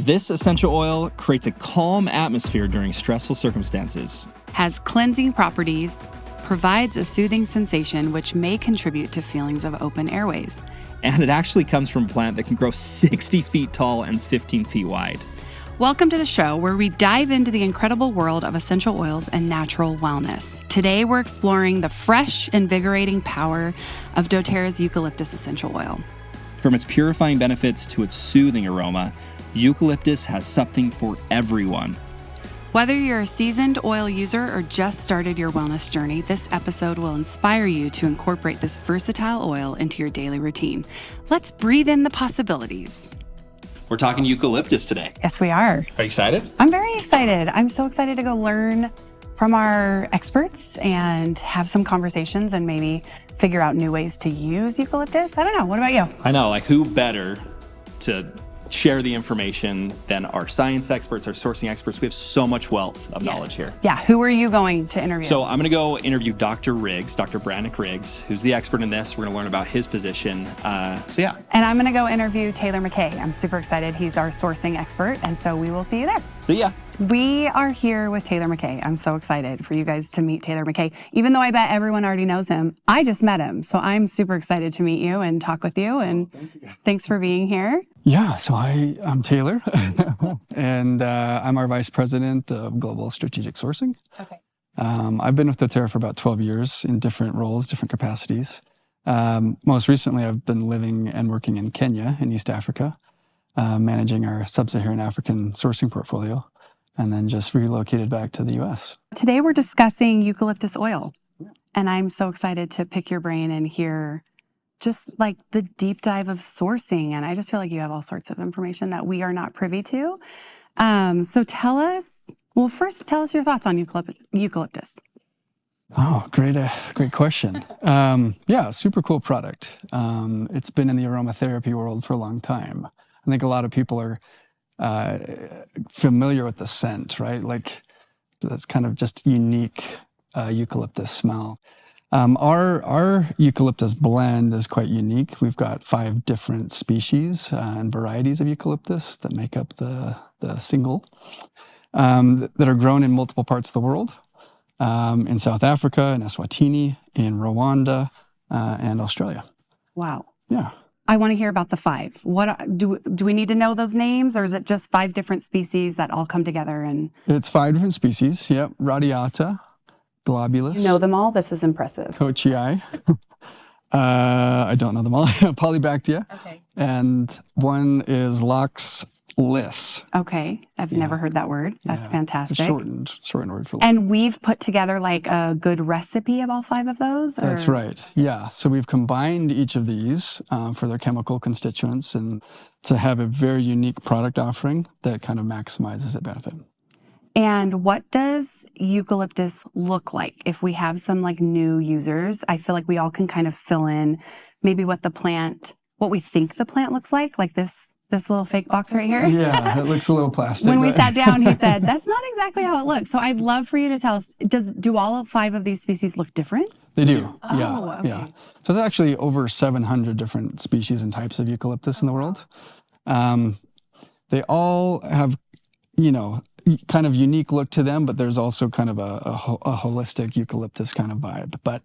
This essential oil creates a calm atmosphere during stressful circumstances. Has cleansing properties, provides a soothing sensation which may contribute to feelings of open airways. And it actually comes from a plant that can grow 60 feet tall and 15 feet wide. Welcome to the show where we dive into the incredible world of essential oils and natural wellness. Today we're exploring the fresh, invigorating power of doTERRA's eucalyptus essential oil. From its purifying benefits to its soothing aroma, eucalyptus has something for everyone. Whether you're a seasoned oil user or just started your wellness journey, this episode will inspire you to incorporate this versatile oil into your daily routine. Let's breathe in the possibilities. We're talking eucalyptus today. Yes, we are. Are you excited? I'm very excited. I'm so excited to go learn from our experts and have some conversations and maybe figure out new ways to use eucalyptus. I don't know. What about you? I know, who better to share the information than our science experts, our sourcing experts. We have so much wealth of knowledge here. Yeah, who are you going to interview? So I'm going to go interview Dr. Riggs, Dr. Brannick Riggs, who's the expert in this. We're going to learn about his position. Yeah. And I'm going to go interview Taylor MacKay. I'm super excited. He's our sourcing expert, and so we will see you there. See ya. We are here with Taylor MacKay. I'm so excited for you guys to meet Taylor MacKay. Even though I bet everyone already knows him, I just met him. So I'm super excited to meet you and talk with you. And thanks for being here. Yeah, so I'm Taylor, and I'm our Vice President of Global Strategic Sourcing. Okay. I've been with doTERRA for about 12 years in different roles, different capacities. Most recently, I've been living and working in Kenya in East Africa, managing our sub-Saharan African sourcing portfolio, and then just relocated back to the U.S. Today we're discussing eucalyptus oil, and I'm so excited to pick your brain and hear just like the deep dive of sourcing. And I just feel like you have all sorts of information that we are not privy to. So first tell us your thoughts on eucalyptus. Oh, great question. Yeah, super cool product. It's been in the aromatherapy world for a long time. I think a lot of people are familiar with the scent, right? Like that's kind of just unique eucalyptus smell. Our eucalyptus blend is quite unique. We've got 5 different species and varieties of eucalyptus that make up the single that are grown in multiple parts of the world, in South Africa, in Eswatini, in Rwanda, and Australia. Wow. Yeah. I want to hear about the 5. What do we need to know those names, or is it just 5 different species that all come together? And it's 5 different species. Yep. Radiata, globulus. You know them all? This is impressive. Kochii. I don't know them all. Polybactea. Okay. And one is Lox lis. Okay. I've never heard that word. That's fantastic. It's a shortened word for. And we've put together like a good recipe of all 5 of those? Or? That's right. Yeah. So we've combined each of these for their chemical constituents and to have a very unique product offering that kind of maximizes the benefit. And what does eucalyptus look like? If we have some like new users, I feel like we all can kind of fill in maybe what we think the plant looks like this little fake box right here. Yeah, it looks a little plastic. When we sat down, he said, that's not exactly how it looks. So I'd love for you to tell us, do all 5 of these species look different? They do. Oh, yeah. okay. Yeah. So there's actually over 700 different species and types of eucalyptus in the world. They all have, kind of unique look to them, but there's also kind of a holistic eucalyptus kind of vibe. But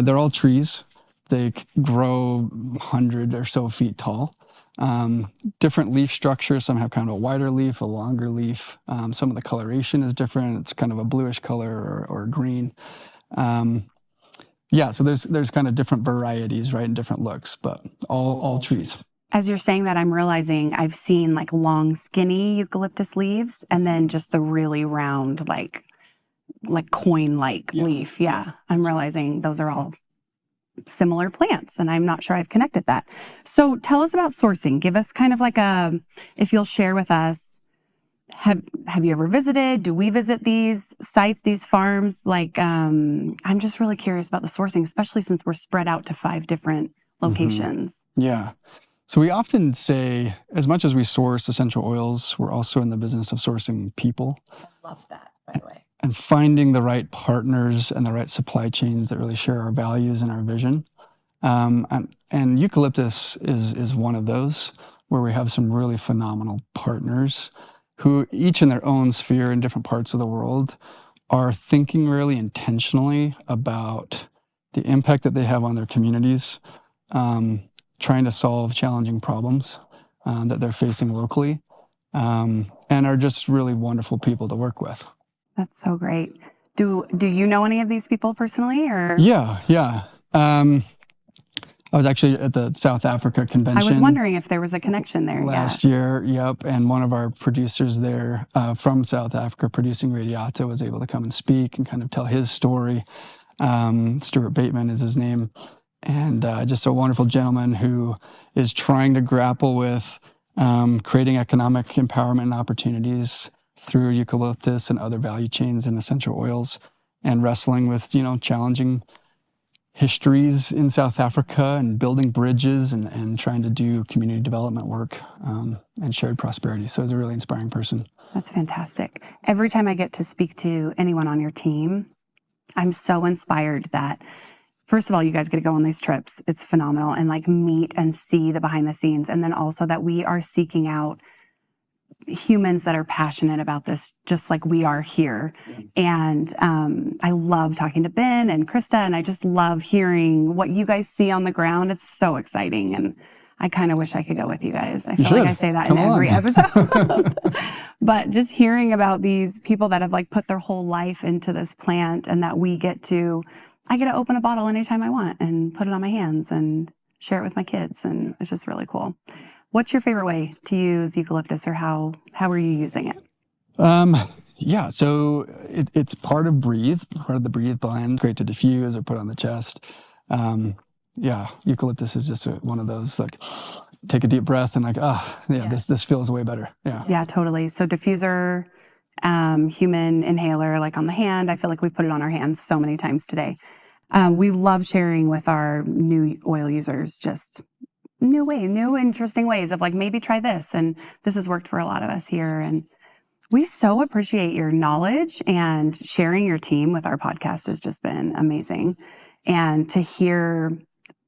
they're all trees. They grow 100 or so feet tall. Different leaf structures. Some have kind of a wider leaf, a longer leaf. Some of the coloration is different. It's kind of a bluish color or green. So there's kind of different varieties, right, and different looks, but all trees. As you're saying that, I'm realizing I've seen like long, skinny eucalyptus leaves, and then just the really round, like coin-like leaf. Yeah, I'm realizing those are all similar plants, and I'm not sure I've connected that. So tell us about sourcing. Give us kind of like if you'll share with us, have you ever visited? Do we visit these sites, these farms? I'm just really curious about the sourcing, especially since we're spread out to 5 different locations. Mm-hmm. Yeah. So we often say, as much as we source essential oils, we're also in the business of sourcing people. I love that, by the way. And finding the right partners and the right supply chains that really share our values and our vision. And eucalyptus is one of those. where we have some really phenomenal partners who each in their own sphere in different parts of the world are thinking really intentionally about the impact that they have on their communities, trying to solve challenging problems that they're facing locally, and are just really wonderful people to work with. That's so great. Do you know any of these people personally, or? Yeah. I was actually at the South Africa convention. I was wondering if there was a connection there. Last year, yep. And one of our producers there from South Africa, producing Radiata, was able to come and speak and kind of tell his story. Stuart Bateman is his name. And just a wonderful gentleman who is trying to grapple with creating economic empowerment and opportunities through eucalyptus and other value chains and essential oils, and wrestling with, challenging histories in South Africa and building bridges and trying to do community development work and shared prosperity. So he's a really inspiring person. That's fantastic. Every time I get to speak to anyone on your team, I'm so inspired that, first of all, you guys get to go on these trips. It's phenomenal. And meet and see the behind the scenes. And then also that we are seeking out humans that are passionate about this, just like we are here. And I love talking to Ben and Krista, and I just love hearing what you guys see on the ground. It's so exciting. And I kind of wish I could go with you guys. I feel like I say that in every episode. But just hearing about these people that have put their whole life into this plant, and that I get to open a bottle anytime I want and put it on my hands and share it with my kids. And it's just really cool. What's your favorite way to use eucalyptus, or how are you using it? Yeah, so it's part of the Breathe blend. Great to diffuse or put on the chest. Eucalyptus is just one of those, take a deep breath and this feels way better. Yeah, totally. So diffuser, human inhaler, on the hand. I feel like we put it on our hands so many times today. We love sharing with our new oil users just new interesting ways of maybe try this. And this has worked for a lot of us here. And we so appreciate your knowledge, and sharing your team with our podcast has just been amazing. And to hear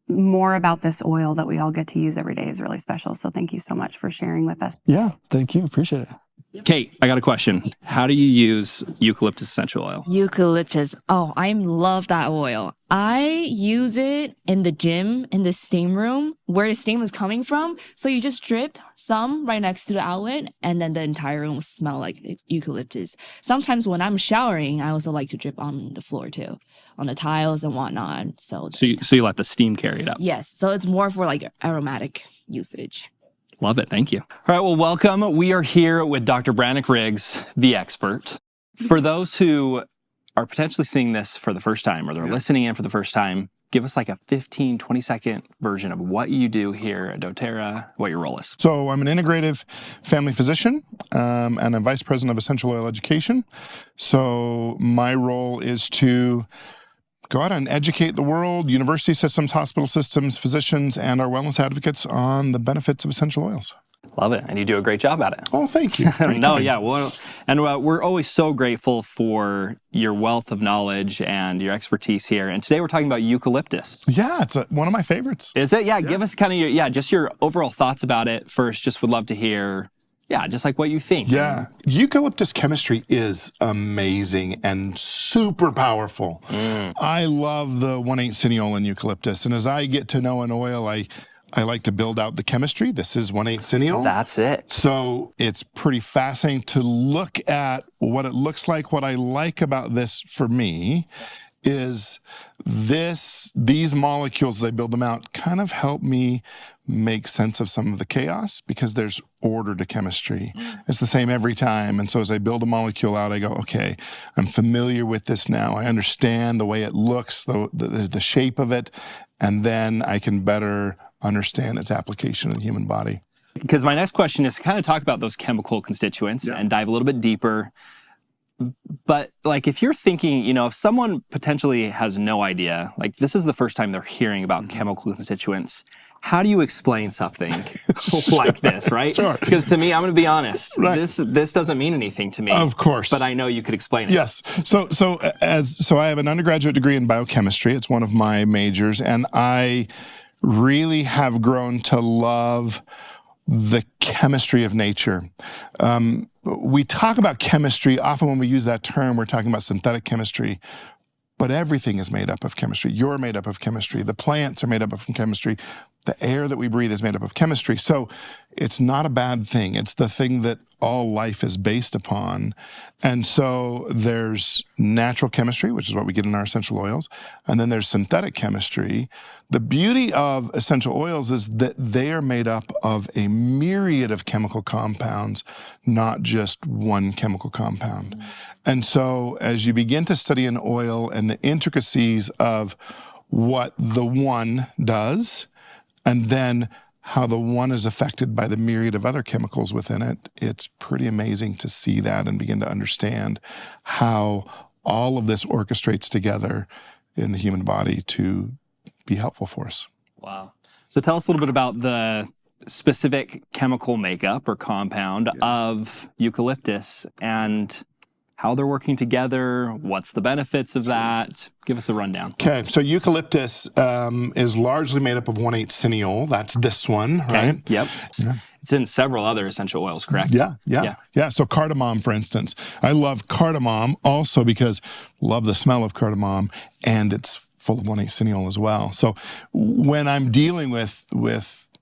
more about this oil that we all get to use every day is really special. So thank you so much for sharing with us. Yeah, thank you. Appreciate it. Kate, I got a question. How do you use eucalyptus essential oil? Eucalyptus. Oh, I love that oil. I use it in the gym, in the steam room, where the steam is coming from. So you just drip some right next to the outlet, and then the entire room will smell like eucalyptus. Sometimes when I'm showering, I also like to drip on the floor too, on the tiles and whatnot. So you let the steam carry it up? Yes. So it's more for aromatic usage. Love it. Thank you. All right. Well, welcome. We are here with Dr. Brannick Riggs, the expert. For those who are potentially seeing this for the first time, or they're listening in for the first time, give us a 15, 20-second version of what you do here at doTERRA, what your role is. So I'm an integrative family physician, and I'm vice president of essential oil education. So my role is to go out and educate the world, university systems, hospital systems, physicians, and our wellness advocates on the benefits of essential oils. Love it. And you do a great job at it. Oh, thank you. We're always so grateful for your wealth of knowledge and your expertise here. And today we're talking about eucalyptus. Yeah, it's one of my favorites. Is it? Yeah, give us kind of just your overall thoughts about it first. Just would love to hear, just what you think. Yeah, eucalyptus chemistry is amazing and super powerful. I love the 1/8 cineole in eucalyptus. And as I get to know an oil, I like to build out the chemistry. This is 1/8 cineole. That's it. So it's pretty fascinating to look at what it looks like. What I like about this for me is these molecules, as I build them out, kind of help me make sense of some of the chaos, because there's order to chemistry. It's the same every time. And so as I build a molecule out, I go, okay, I'm familiar with this now. I understand the way it looks, the shape of it, and then I can better understand its application in the human body. Because my next question is to kind of talk about those chemical constituents and dive a little bit deeper. But if you're thinking, if someone potentially has no idea, this is the first time they're hearing about chemical constituents, how do you explain something like this, right? Sure. Because to me, I'm going to be honest, this doesn't mean anything to me. Of course. But I know you could explain it. Yes. So I have an undergraduate degree in biochemistry. It's one of my majors, and I really have grown to love the chemistry of nature. We talk about chemistry, often when we use that term, we're talking about synthetic chemistry, but everything is made up of chemistry. You're made up of chemistry. The plants are made up of chemistry. The air that we breathe is made up of chemistry. So it's not a bad thing. It's the thing that all life is based upon. And so there's natural chemistry, which is what we get in our essential oils. And then there's synthetic chemistry. The beauty of essential oils is that they are made up of a myriad of chemical compounds, not just one chemical compound. And so as you begin to study an oil and the intricacies of what the one does, and then how the one is affected by the myriad of other chemicals within it, it's pretty amazing to see that and begin to understand how all of this orchestrates together in the human body to be helpful for us. Wow. So tell us a little bit about the specific chemical makeup or compound of eucalyptus and how they're working together, what's the benefits of that? Give us a rundown. Okay, so eucalyptus is largely made up of 1,8 cineol. That's this one, right? Yep. Yeah. It's in several other essential oils, correct? Yeah. So cardamom, for instance. I love cardamom also because love the smell of cardamom, and it's full of 1,8 cineol as well. So when I'm dealing with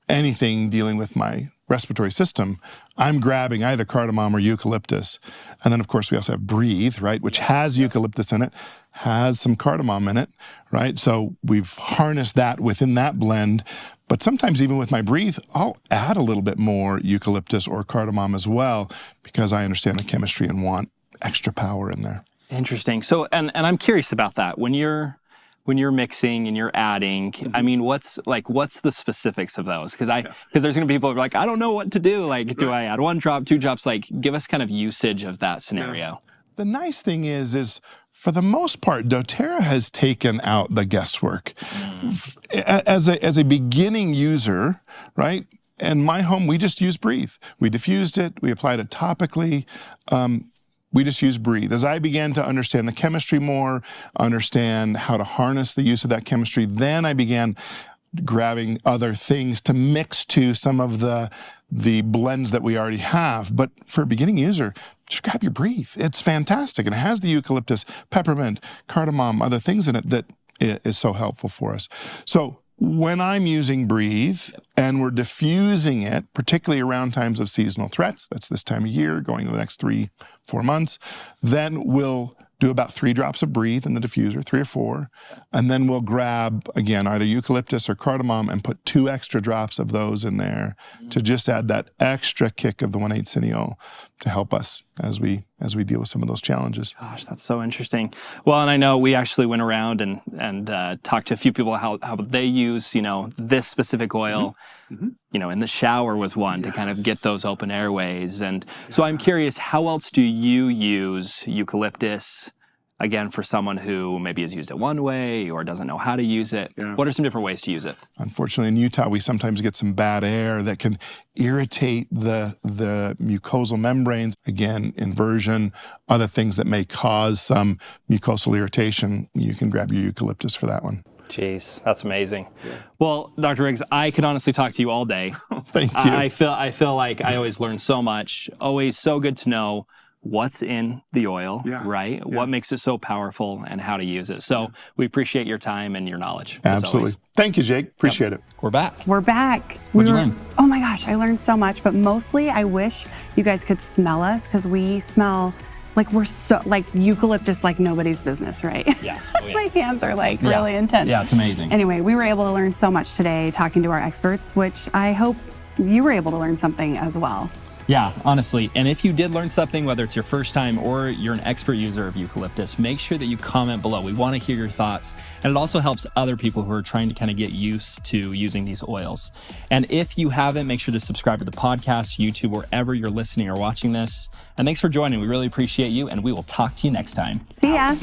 anything dealing with my respiratory system, I'm grabbing either cardamom or eucalyptus. And then, of course, we also have Breathe, right, which has eucalyptus in it, has some cardamom in it, right? So we've harnessed that within that blend. But sometimes even with my Breathe, I'll add a little bit more eucalyptus or cardamom as well because I understand the chemistry and want extra power in there. Interesting. So, and I'm curious about that. When you're mixing and you're adding, I mean, what's the specifics of those? Because there's going to be people who are like, I don't know what to do. Like, do I add 1 drop, 2 drops? Like, give us kind of usage of that scenario. The nice thing is for the most part, doTERRA has taken out the guesswork. As a beginning user, right? In my home, we just use Breathe. We diffused it. We applied it topically. We just use Breathe. As I began to understand the chemistry more, understand how to harness the use of that chemistry, then I began grabbing other things to mix to some of the blends that we already have. But for a beginning user, just grab your Breathe. It's fantastic. And it has the eucalyptus, peppermint, cardamom, other things in it that is so helpful for us. So when I'm using Breathe and we're diffusing it, particularly around times of seasonal threats, that's this time of year, going to the next 3-4 months, then we'll do about 3 drops of Breathe in the diffuser, 3 or 4, and then we'll grab, again, either eucalyptus or cardamom and put 2 extra drops of those in there to just add that extra kick of the 1,8 cineol to help us as we deal with some of those challenges. Gosh, that's so interesting. Well, and I know we actually went around and talked to a few people how they use, this specific oil. In the shower was one to kind of get those open airways. And so I'm curious, how else do you use eucalyptus, again, for someone who maybe has used it one way or doesn't know how to use it? What are some different ways to use it? Unfortunately, in Utah, we sometimes get some bad air that can irritate the mucosal membranes. Again, inversion, other things that may cause some mucosal irritation. You can grab your eucalyptus for that one. Jeez, that's amazing. Well, Dr. Riggs, I could honestly talk to you all day. Thank you. I feel like I always learn so much. Always so good to know what's in the oil, right? What makes it so powerful and how to use it. So we appreciate your time and your knowledge. Absolutely. Thank you, Jake. Appreciate it. We're back. What'd you learn? Oh my gosh, I learned so much, but mostly I wish you guys could smell us because we smell like we're so like eucalyptus like nobody's business, right? Yeah. My hands are like really intense. Yeah, it's amazing. Anyway, we were able to learn so much today talking to our experts, which I hope you were able to learn something as well. Yeah, honestly. And if you did learn something, whether it's your first time or you're an expert user of eucalyptus, make sure that you comment below. We want to hear your thoughts. And it also helps other people who are trying to kind of get used to using these oils. And if you haven't, make sure to subscribe to the podcast, YouTube, wherever you're listening or watching this. And thanks for joining. We really appreciate you, and we will talk to you next time. See ya.